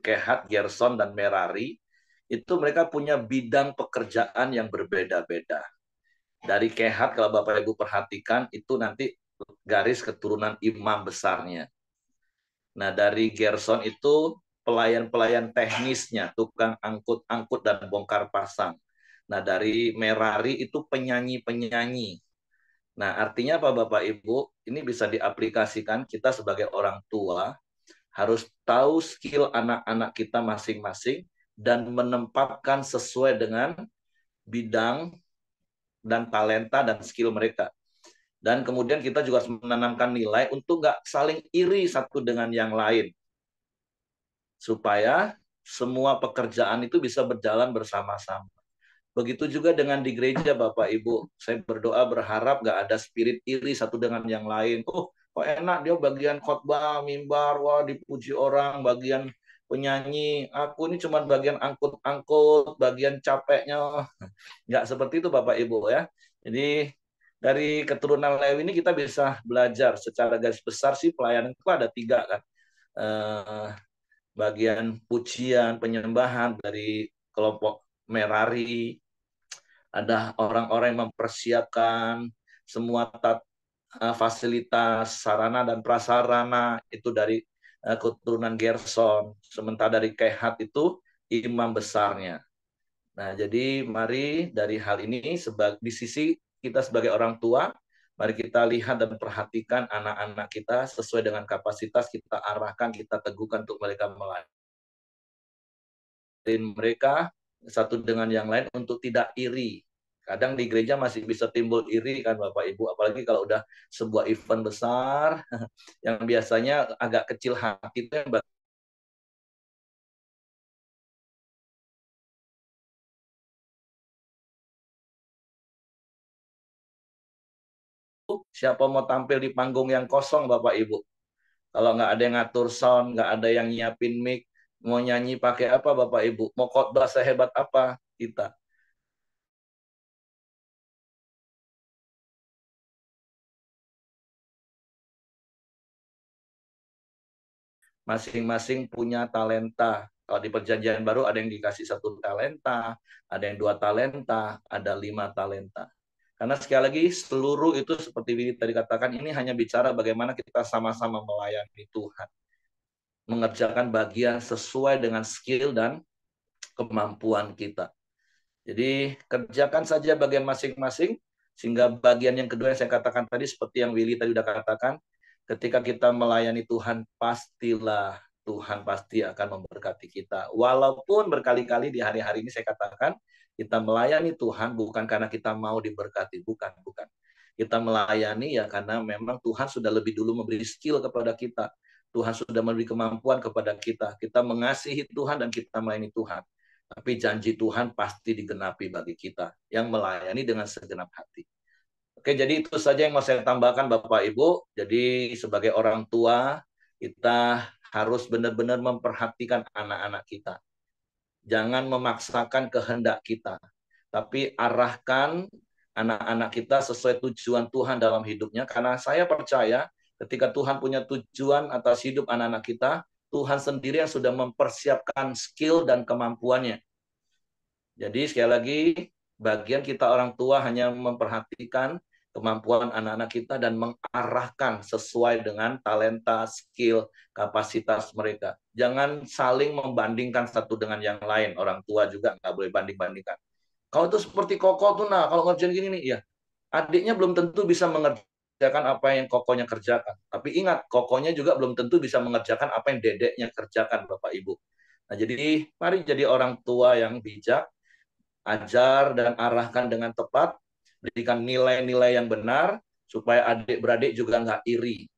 Kehat, Gerson, dan Merari, itu mereka punya bidang pekerjaan yang berbeda-beda. Dari Kehat, kalau Bapak Ibu perhatikan, itu nanti garis keturunan imam besarnya. Nah, dari Gerson itu pelayan-pelayan teknisnya, tukang angkut-angkut dan bongkar pasang. Nah, dari Merari itu penyanyi-penyanyi. Nah, artinya apa Bapak Ibu? Ini bisa diaplikasikan kita sebagai orang tua, harus tahu skill anak-anak kita masing-masing dan menempatkan sesuai dengan bidang dan talenta dan skill mereka. Dan kemudian kita juga harus menanamkan nilai untuk nggak saling iri satu dengan yang lain. Supaya semua pekerjaan itu bisa berjalan bersama-sama. Begitu juga dengan di gereja Bapak Ibu. Saya berdoa berharap nggak ada spirit iri satu dengan yang lain. Oh, kok enak dia bagian khotbah, mimbar, wah dipuji orang, bagian penyanyi. Aku ini cuma bagian angkut-angkut, bagian capeknya. Nggak seperti itu Bapak Ibu ya. Jadi dari keturunan Lewi ini kita bisa belajar secara garis besar sih pelayanan itu ada 3 kan. Bagian pujian, penyembahan dari kelompok Merari, ada orang-orang yang mempersiapkan semua fasilitas, sarana dan prasarana itu dari keturunan Gerson. Sementara dari Kehat itu imam besarnya. Nah, jadi mari dari hal ini di sisi kita sebagai orang tua, mari kita lihat dan perhatikan anak-anak kita sesuai dengan kapasitas, kita arahkan, kita teguhkan untuk mereka melayani mereka satu dengan yang lain untuk tidak iri. Kadang di gereja masih bisa timbul iri kan Bapak Ibu, apalagi kalau udah sebuah event besar yang biasanya agak kecil hati itu yang siapa mau tampil di panggung yang kosong Bapak Ibu. Kalau nggak ada yang ngatur sound, nggak ada yang nyiapin mic, mau nyanyi pakai apa Bapak Ibu? Mau khotbah sehebat apa kita? Masing-masing punya talenta. Kalau di perjanjian baru ada yang dikasih 1 talenta, ada yang 2 talenta, ada 5 talenta. Karena sekali lagi seluruh itu seperti Willy tadi katakan, ini hanya bicara bagaimana kita sama-sama melayani Tuhan. Mengerjakan bagian sesuai dengan skill dan kemampuan kita. Jadi kerjakan saja bagian masing-masing, sehingga bagian yang kedua yang saya katakan tadi, seperti yang Willy tadi sudah katakan, ketika kita melayani Tuhan, pastilah Tuhan pasti akan memberkati kita. Walaupun berkali-kali di hari-hari ini saya katakan, kita melayani Tuhan bukan karena kita mau diberkati, bukan. Kita melayani ya karena memang Tuhan sudah lebih dulu memberi skill kepada kita. Tuhan sudah memberi kemampuan kepada kita. Kita mengasihi Tuhan dan kita melayani Tuhan. Tapi janji Tuhan pasti digenapi bagi kita yang melayani dengan segenap hati. Oke, jadi itu saja yang mau saya tambahkan Bapak Ibu. Jadi sebagai orang tua, kita harus benar-benar memperhatikan anak-anak kita. Jangan memaksakan kehendak kita, tapi arahkan anak-anak kita sesuai tujuan Tuhan dalam hidupnya. Karena saya percaya ketika Tuhan punya tujuan atas hidup anak-anak kita, Tuhan sendiri yang sudah mempersiapkan skill dan kemampuannya. Jadi sekali lagi, bagian kita orang tua hanya memperhatikan kemampuan anak-anak kita dan mengarahkan sesuai dengan talenta, skill, kapasitas mereka. Jangan saling membandingkan satu dengan yang lain. Orang tua juga nggak boleh banding-bandingkan. Kalau itu seperti Koko tuh, nah kalau ngerjain gini nih, ya adiknya belum tentu bisa mengerjakan apa yang kokonya kerjakan. Tapi ingat, kokonya juga belum tentu bisa mengerjakan apa yang dedeknya kerjakan, Bapak Ibu. Nah, jadi mari jadi orang tua yang bijak, ajar dan arahkan dengan tepat, berikan nilai-nilai yang benar, supaya adik-beradik juga nggak iri.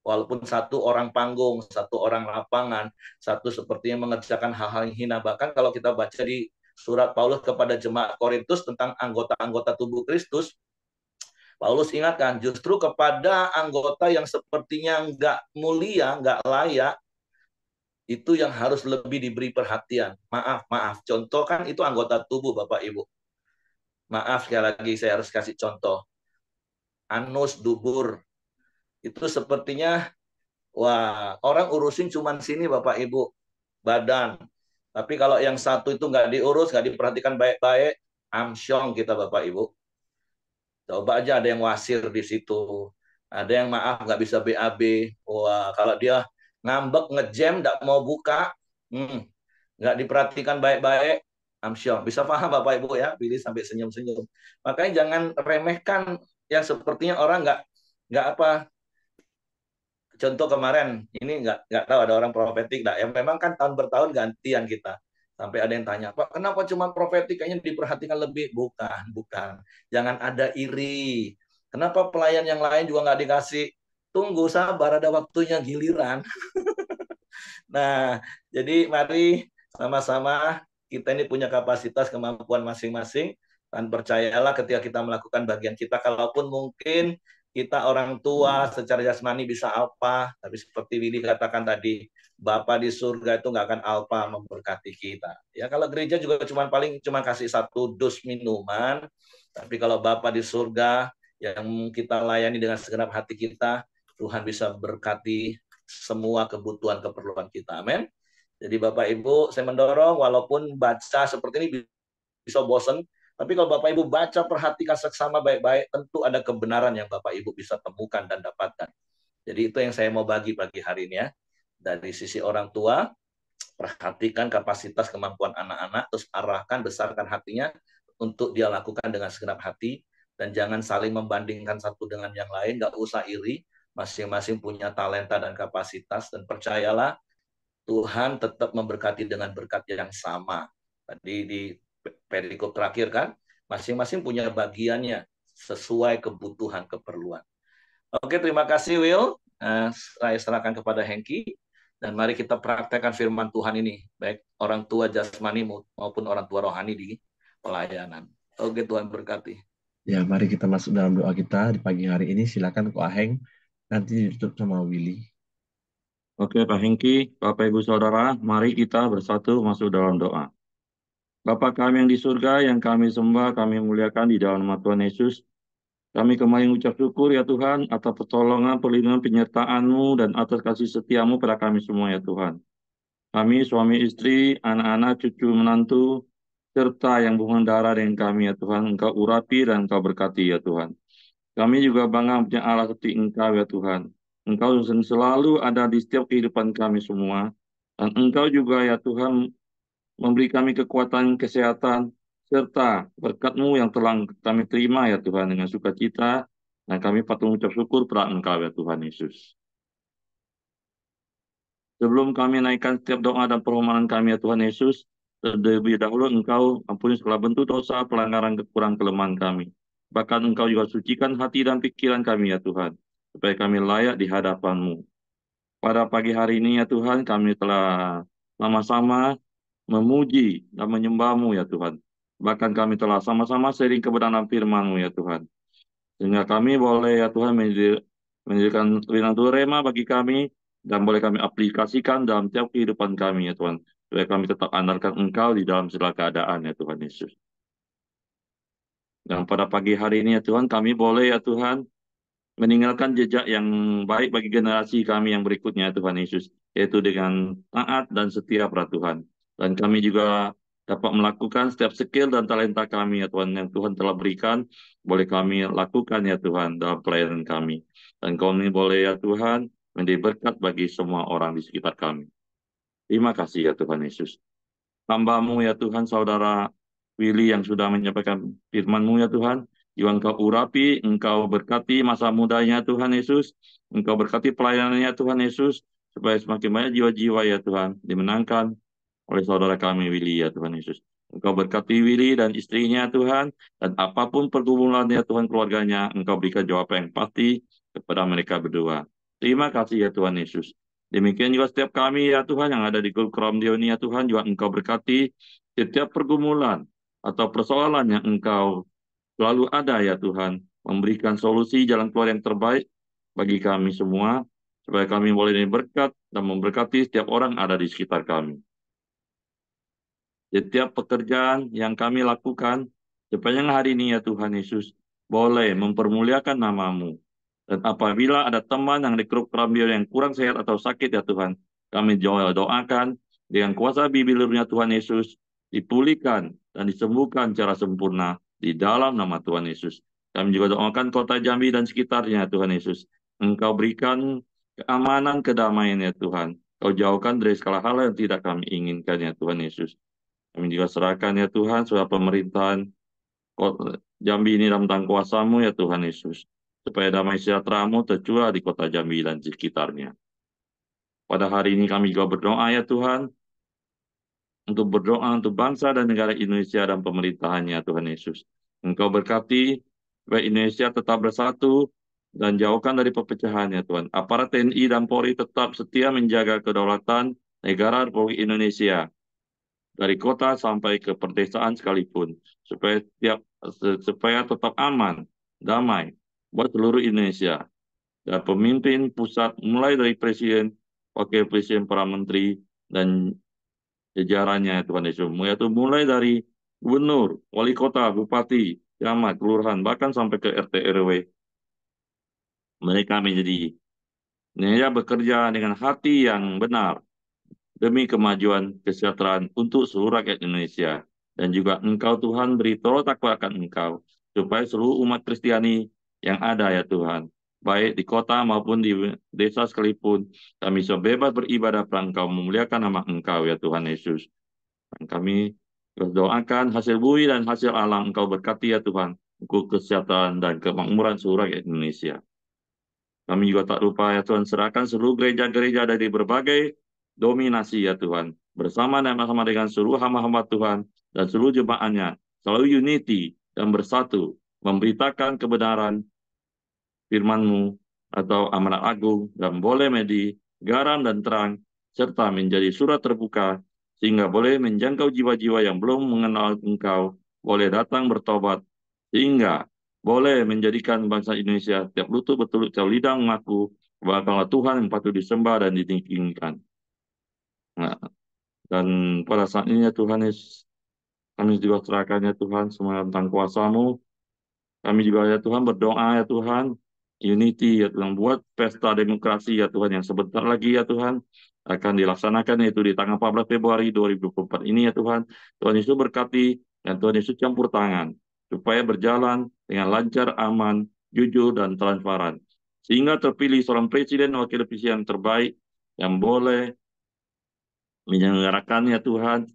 Walaupun satu orang panggung, satu orang lapangan, satu sepertinya mengerjakan hal-hal yang hina. Bahkan kalau kita baca di surat Paulus kepada jemaat Korintus tentang anggota-anggota tubuh Kristus, Paulus ingatkan, justru kepada anggota yang sepertinya nggak mulia, nggak layak, Itu yang harus lebih diberi perhatian. Maaf. Contoh kan itu anggota tubuh Bapak Ibu. Maaf sekali lagi saya harus kasih contoh. Anus, dubur. Itu sepertinya, wah, orang urusin cuman sini Bapak Ibu. Badan. Tapi kalau yang satu itu nggak diurus, nggak diperhatikan baik-baik, amsyong kita Bapak Ibu. Coba aja ada yang wasir di situ. Ada yang maaf nggak bisa BAB. Wah, kalau dia ngambek, ngejam, nggak mau buka, nggak diperhatikan baik-baik, amsyong. Bisa paham Bapak Ibu ya, pilih sampai senyum-senyum. Makanya jangan remehkan yang sepertinya orang nggak apa. Contoh kemarin, ini nggak tahu ada orang profetik, ya memang kan tahun bertahun gantian kita. Sampai ada yang tanya, Pak, kenapa cuma profetik kayaknya diperhatikan lebih? Bukan. Jangan ada iri. Kenapa pelayan yang lain juga nggak dikasih? Tunggu, sabar, ada waktunya giliran. Nah, jadi mari sama-sama kita ini punya kapasitas kemampuan masing-masing dan percayalah ketika kita melakukan bagian kita, kalaupun mungkin kita orang tua secara jasmani bisa alpa, tapi seperti Willy katakan tadi, Bapa di surga itu nggak akan alpa memberkati kita. Ya kalau gereja juga cuma kasih 1 dus minuman, tapi kalau Bapa di surga yang kita layani dengan segenap hati kita, Tuhan bisa berkati semua kebutuhan keperluan kita. Amin. Jadi Bapak Ibu, saya mendorong walaupun baca seperti ini bisa bosan, tapi kalau Bapak Ibu baca, perhatikan seksama baik-baik, tentu ada kebenaran yang Bapak Ibu bisa temukan dan dapatkan. Jadi itu yang saya mau bagi pagi hari ini ya. Dari sisi orang tua, perhatikan kapasitas kemampuan anak-anak, terus arahkan, besarkan hatinya untuk dia lakukan dengan segenap hati, dan jangan saling membandingkan satu dengan yang lain, nggak usah iri, masing-masing punya talenta dan kapasitas, dan percayalah Tuhan tetap memberkati dengan berkat yang sama. Tadi di perikop terakhir kan, masing-masing punya bagiannya sesuai kebutuhan keperluan. Oke, terima kasih Will. Saya serahkan kepada Hengki. Dan mari kita praktekkan firman Tuhan ini, baik orang tua jasmani maupun orang tua rohani di pelayanan. Oke, Tuhan berkati. Ya, mari kita masuk dalam doa kita di pagi hari ini. Silakan Ko Aheng, nanti ditutup sama Willy. Oke, Pak Hengki, Bapak Ibu Saudara, mari kita bersatu masuk dalam doa. Bapa kami yang di surga, yang kami sembah, kami muliakan di dalam nama Tuhan Yesus. Kami kembali mengucap syukur ya Tuhan atas pertolongan, perlindungan, penyertaan-Mu dan atas kasih setia-Mu pada kami semua ya Tuhan. Kami, suami istri, anak-anak, cucu, menantu, serta yang berhubungan darah dengan kami ya Tuhan, Engkau urapi dan Engkau berkati ya Tuhan. Kami juga bangga punya Allah seperti Engkau ya Tuhan. Engkau selalu ada di setiap kehidupan kami semua. Dan Engkau juga ya Tuhan memberi kami kekuatan, kesehatan, serta berkat-Mu yang telah kami terima ya Tuhan dengan sukacita. Dan kami patut mengucap syukur pada Engkau ya Tuhan Yesus. Sebelum kami naikkan setiap doa dan permohonan kami ya Tuhan Yesus, terlebih dahulu Engkau ampuni segala bentuk dosa, pelanggaran, kekurangan, kelemahan kami. Bahkan Engkau juga sucikan hati dan pikiran kami ya Tuhan, supaya kami layak di hadapan-Mu. Pada pagi hari ini ya Tuhan, kami telah sama-sama memuji dan menyembah-Mu ya Tuhan. Bahkan kami telah sama-sama sharing kebenaran firman-Mu ya Tuhan. Sehingga kami boleh ya Tuhan menjadikan firman Tuhan rema bagi kami, dan boleh kami aplikasikan dalam tiap kehidupan kami ya Tuhan. Supaya kami tetap andalkan Engkau di dalam segala keadaan ya Tuhan Yesus. Dan pada pagi hari ini ya Tuhan, kami boleh ya Tuhan meninggalkan jejak yang baik bagi generasi kami yang berikutnya Tuhan Yesus, yaitu dengan taat dan setia pada Tuhan. Dan kami juga dapat melakukan setiap skill dan talenta kami ya Tuhan yang Tuhan telah berikan, boleh kami lakukan ya Tuhan dalam pelayanan kami. Dan kami boleh ya Tuhan menjadi berkat bagi semua orang di sekitar kami. Terima kasih ya Tuhan Yesus. Hamba-Mu ya Tuhan, saudara Willy yang sudah menyampaikan firman-Mu ya Tuhan, juga Engkau urapi, Engkau berkati masa mudanya Tuhan Yesus, Engkau berkati pelayanannya Tuhan Yesus, supaya semakin banyak jiwa-jiwa ya Tuhan dimenangkan oleh saudara kami Willy ya Tuhan Yesus. Engkau berkati Willy dan istrinya Tuhan, dan apapun pergumulannya Tuhan keluarganya, Engkau berikan jawaban yang pasti kepada mereka berdua. Terima kasih ya Tuhan Yesus. Demikian juga setiap kami ya Tuhan yang ada di grup Kramdio ini ya Tuhan, juga Engkau berkati setiap pergumulan atau persoalan yang Engkau selalu ada ya Tuhan, memberikan solusi jalan keluar yang terbaik bagi kami semua, supaya kami boleh berkat dan memberkati setiap orang ada di sekitar kami. Setiap pekerjaan yang kami lakukan, sepanjang hari ini ya Tuhan Yesus, boleh mempermuliakan nama-Mu. Dan apabila ada teman yang di grup Rambil yang kurang sehat atau sakit ya Tuhan, kami doakan dengan kuasa bibirnya Tuhan Yesus, dipulihkan dan disembuhkan secara sempurna di dalam nama Tuhan Yesus. Kami juga doakan kota Jambi dan sekitarnya Tuhan Yesus. Engkau berikan keamanan, kedamaian ya Tuhan. Kau jauhkan dari segala hal yang tidak kami inginkan ya Tuhan Yesus. Kami juga serahkan ya Tuhan, supaya pemerintahan kota Jambi ini dalam tangan kuasa-Mu ya Tuhan Yesus. Supaya damai sejahtera-Mu tercurah di kota Jambi dan sekitarnya. Pada hari ini kami juga berdoa ya Tuhan, untuk berdoa untuk bangsa dan negara Indonesia dan pemerintahannya Tuhan Yesus. Engkau berkati supaya Indonesia tetap bersatu dan jauhkan dari perpecahan ya Tuhan. Aparat TNI dan Polri tetap setia menjaga kedaulatan negara Republik Indonesia, dari kota sampai ke perdesaan sekalipun, supaya tetap aman, damai buat seluruh Indonesia. Dan pemimpin pusat mulai dari presiden, wakil presiden, para menteri dan jajarannya Tuhan Yesus, yaitu mulai dari gubernur, wali kota, bupati, camat, kelurahan, bahkan sampai ke RT RW. Mereka bekerja dengan hati yang benar demi kemajuan kesejahteraan untuk seluruh rakyat Indonesia. Dan juga Engkau Tuhan beri tolong takwa akan Engkau, supaya seluruh umat Kristiani yang ada ya Tuhan, baik di kota maupun di desa sekalipun, kami bisa bebas beribadah per Engkau, memuliakan nama Engkau ya Tuhan Yesus. Dan kami berdoakan hasil bumi dan hasil alam Engkau berkati ya Tuhan, untuk kesejahteraan dan kemakmuran seluruh rakyat Indonesia. Kami juga tak lupa ya Tuhan, serahkan seluruh gereja-gereja dari berbagai dominasi ya Tuhan, bersama dengan seluruh hamba-hamba Tuhan dan seluruh jemaatnya, selalu unity dan bersatu, memberitakan kebenaran firman-Mu atau amanat agung, dan boleh menjadi garam dan terang, serta menjadi surat terbuka, sehingga boleh menjangkau jiwa-jiwa yang belum mengenal Engkau, boleh datang bertobat, sehingga boleh menjadikan bangsa Indonesia tiap lutut berteluk, tiap lidah mengaku bahwa Tuhan yang patut disembah dan ditinggikan. Nah, dan pada saat ini ya Tuhan Yesus, kami juga serahkan ya Tuhan semua tentang kuasa-Mu. Kami juga ya Tuhan berdoa ya Tuhan, unity ya Tuhan, buat pesta demokrasi ya Tuhan yang sebentar lagi ya Tuhan akan dilaksanakan, yaitu di tanggal 14 Februari 2024 ini ya Tuhan. Tuhan Yesus berkati dan Tuhan Yesus campur tangan supaya berjalan dengan lancar, aman, jujur, dan transparan. Sehingga terpilih seorang presiden dan wakil presiden yang terbaik yang boleh menyelenggarakan ya Tuhan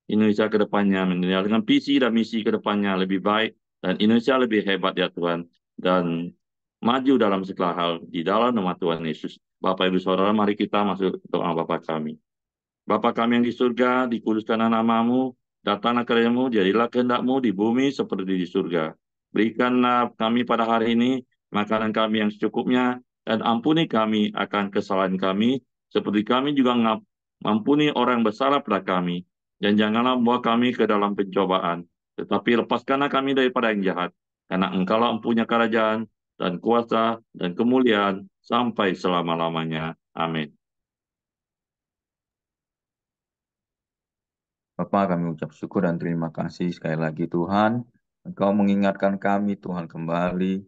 Indonesia ke depannya, dengan visi dan misi ke depannya lebih baik, dan Indonesia lebih hebat ya Tuhan, dan maju dalam segala hal di dalam nama Tuhan Yesus. Bapak Ibu Saudara, mari kita masuk doa Bapa kami. Bapa kami yang di surga, dikuduskanlah nama-Mu, datanglah kerajaan-Mu, jadilah kehendak-Mu di bumi seperti di surga. Berikanlah kami pada hari ini makanan kami yang secukupnya, dan ampuni kami akan kesalahan kami, seperti kami juga mengampuni orang yang bersalah pada kami. Dan janganlah membawa kami ke dalam pencobaan, tetapi lepaskanlah kami daripada yang jahat, karena Engkaulah yang punya kerajaan dan kuasa dan kemuliaan sampai selama-lamanya. Amin. Bapak, kami ucap syukur dan terima kasih sekali lagi Tuhan. Engkau mengingatkan kami Tuhan kembali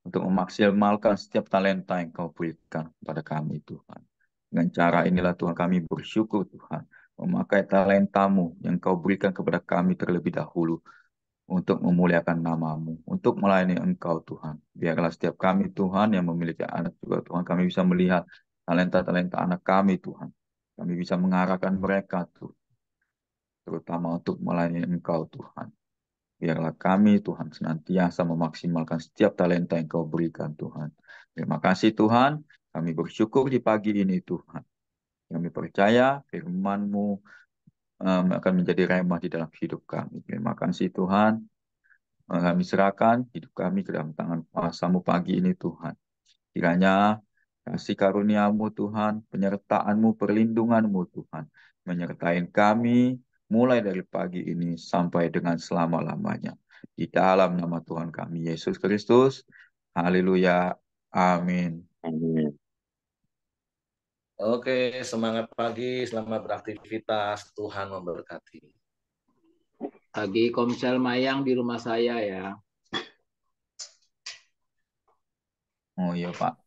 untuk memaksimalkan setiap talenta yang Kau berikan kepada kami Tuhan. Dengan cara inilah Tuhan kami bersyukur Tuhan, memakai talentamu yang Kau berikan kepada kami terlebih dahulu untuk memuliakan nama-Mu, untuk melayani Engkau Tuhan. Biarlah setiap kami Tuhan yang memiliki anak juga Tuhan, kami bisa melihat talenta-talenta anak kami Tuhan. Kami bisa mengarahkan mereka Tuhan, terutama untuk melayani Engkau Tuhan. Biarlah kami Tuhan senantiasa memaksimalkan setiap talenta yang Kau berikan Tuhan. Terima kasih Tuhan, kami bersyukur di pagi ini Tuhan. Kami percaya firman-Mu akan menjadi remah di dalam hidup kami. Terima kasih Tuhan, kami serahkan hidup kami ke dalam tangan kuasa-Mu pagi ini Tuhan. Kiranya kasih karunia-Mu Tuhan, penyertaan-Mu, perlindungan-Mu Tuhan, menyertai kami mulai dari pagi ini sampai dengan selama-lamanya. Di dalam nama Tuhan kami, Yesus Kristus. Haleluya. Amin. Amin. Oke, semangat pagi, selamat beraktivitas, Tuhan memberkati. Bagi Komsel Mayang di rumah saya ya. Oh iya Pak.